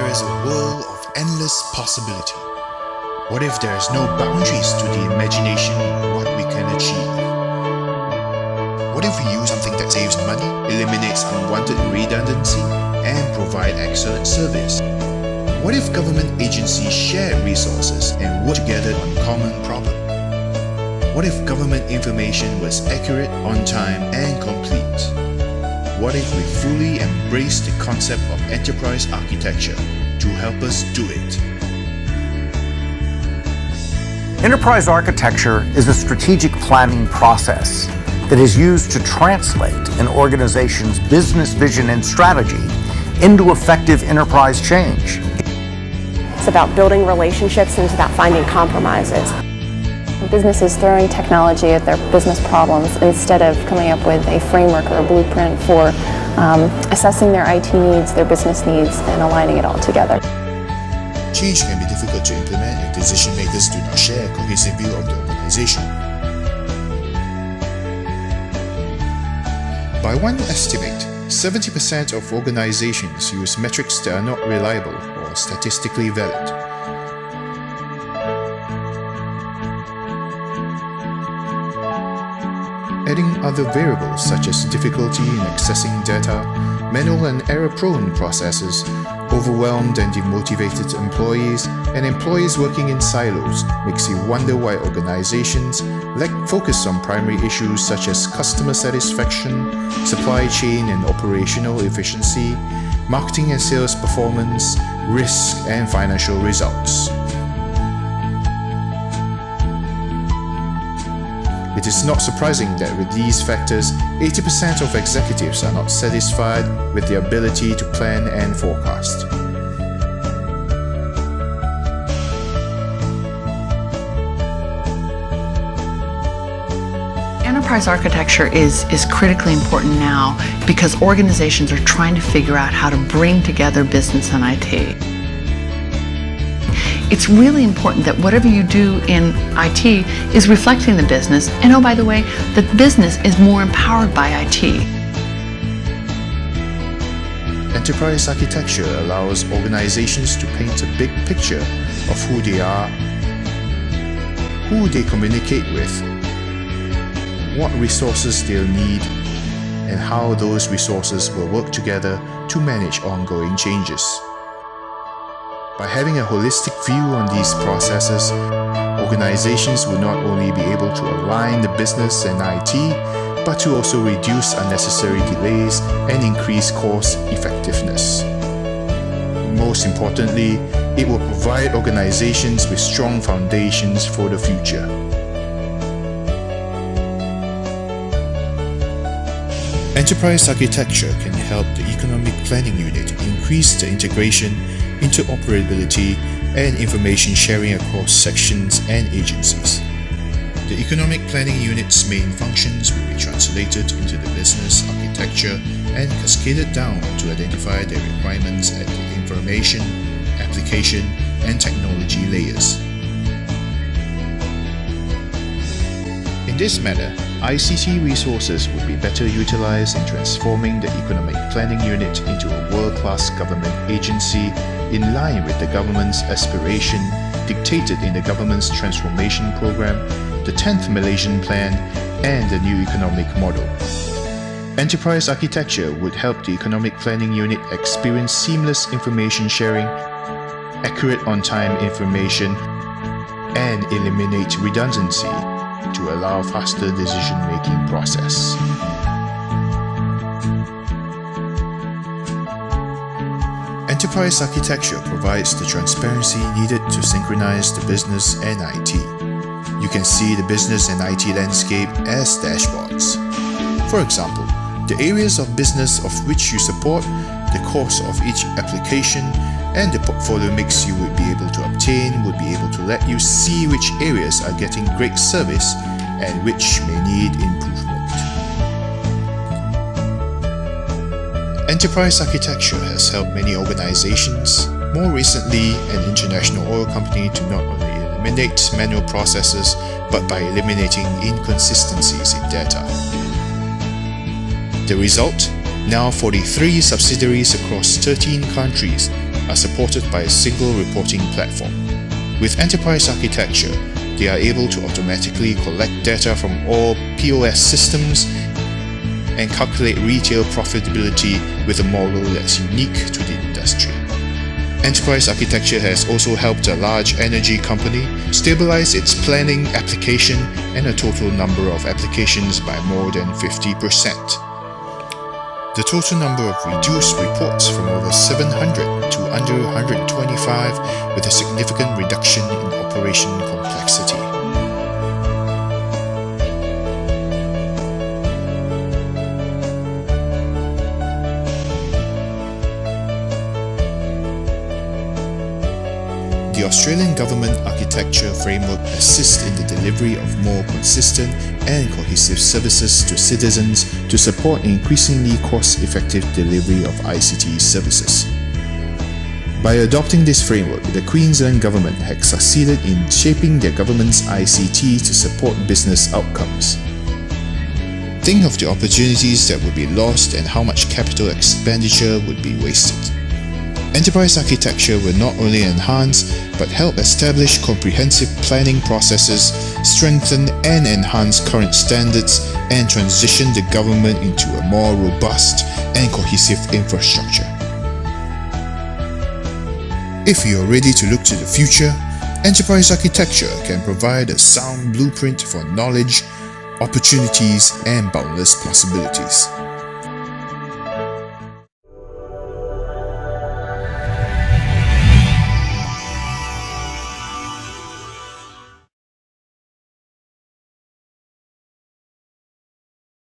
is a world of endless possibility. What if there is no boundaries to the imagination of what we can achieve? What if we use something that saves money, eliminates unwanted redundancy, and provide excellent service? What if government agencies share resources and work together on common problems? What if government information was accurate, on time, and complete? What if we fully embrace the concept of enterprise architecture to help us do it? Enterprise architecture is a strategic planning process that is used to translate an organization's business vision and strategy into effective enterprise change. It's about building relationships and it's about finding compromises. Businesses throwing technology at their business problems instead of coming up with a framework or a blueprint for assessing their IT needs, their business needs, and aligning it all together. Change can be difficult to implement if decision makers do not share a cohesive view of the organization. By one estimate, 70% of organizations use metrics that are not reliable or statistically valid. Adding other variables such as difficulty in accessing data, manual and error-prone processes, overwhelmed and demotivated employees, and employees working in silos makes you wonder why organizations lack focus on primary issues such as customer satisfaction, supply chain and operational efficiency, marketing and sales performance, risk, and financial results. It is not surprising that with these factors, 80% of executives are not satisfied with their ability to plan and forecast. Enterprise architecture is critically important now because organizations are trying to figure out how to bring together business and IT. It's really important that whatever you do in IT is reflecting the business, and oh, by the way, the business is more empowered by IT. Enterprise architecture allows organizations to paint a big picture of who they are, who they communicate with, what resources they'll need, and how those resources will work together to manage ongoing changes. By having a holistic view on these processes, organizations will not only be able to align the business and IT, but to also reduce unnecessary delays and increase cost effectiveness. Most importantly, it will provide organizations with strong foundations for the future. Enterprise architecture can help the Economic Planning Unit increase the integration, interoperability, and information sharing across sections and agencies. The Economic Planning Unit's main functions will be translated into the business architecture and cascaded down to identify their requirements at the information, application, and technology layers. In this manner, ICT resources will be better utilized in transforming the Economic Planning Unit into a world-class government agency in line with the government's aspiration dictated in the government's transformation program, the 10th Malaysian Plan, and the new economic model. Enterprise architecture would help the Economic Planning Unit experience seamless information sharing, accurate on-time information, and eliminate redundancy to allow faster decision-making process. Enterprise architecture provides the transparency needed to synchronize the business and IT. You can see the business and IT landscape as dashboards. For example, the areas of business of which you support, the cost of each application, and the portfolio mix you would be able to obtain would be able to let you see which areas are getting great service and which may need improvement. Enterprise architecture has helped many organizations, more recently an international oil company, to not only eliminate manual processes but by eliminating inconsistencies in data. The result? Now 43 subsidiaries across 13 countries are supported by a single reporting platform. With enterprise architecture, they are able to automatically collect data from all POS systems and calculate retail profitability with a model that's unique to the industry. Enterprise architecture has also helped a large energy company stabilize its planning application and a total number of applications by more than 50%. The total number of reduced reports from over 700 to under 125, with a significant reduction in operation complexity. The Australian Government Architecture Framework assists in the delivery of more consistent and cohesive services to citizens to support increasingly cost-effective delivery of ICT services. By adopting this framework, the Queensland Government has succeeded in shaping their government's ICT to support business outcomes. Think of the opportunities that would be lost and how much capital expenditure would be wasted. Enterprise architecture will not only enhance but help establish comprehensive planning processes, strengthen and enhance current standards, and transition the government into a more robust and cohesive infrastructure. If you are ready to look to the future, enterprise architecture can provide a sound blueprint for knowledge, opportunities, and boundless possibilities.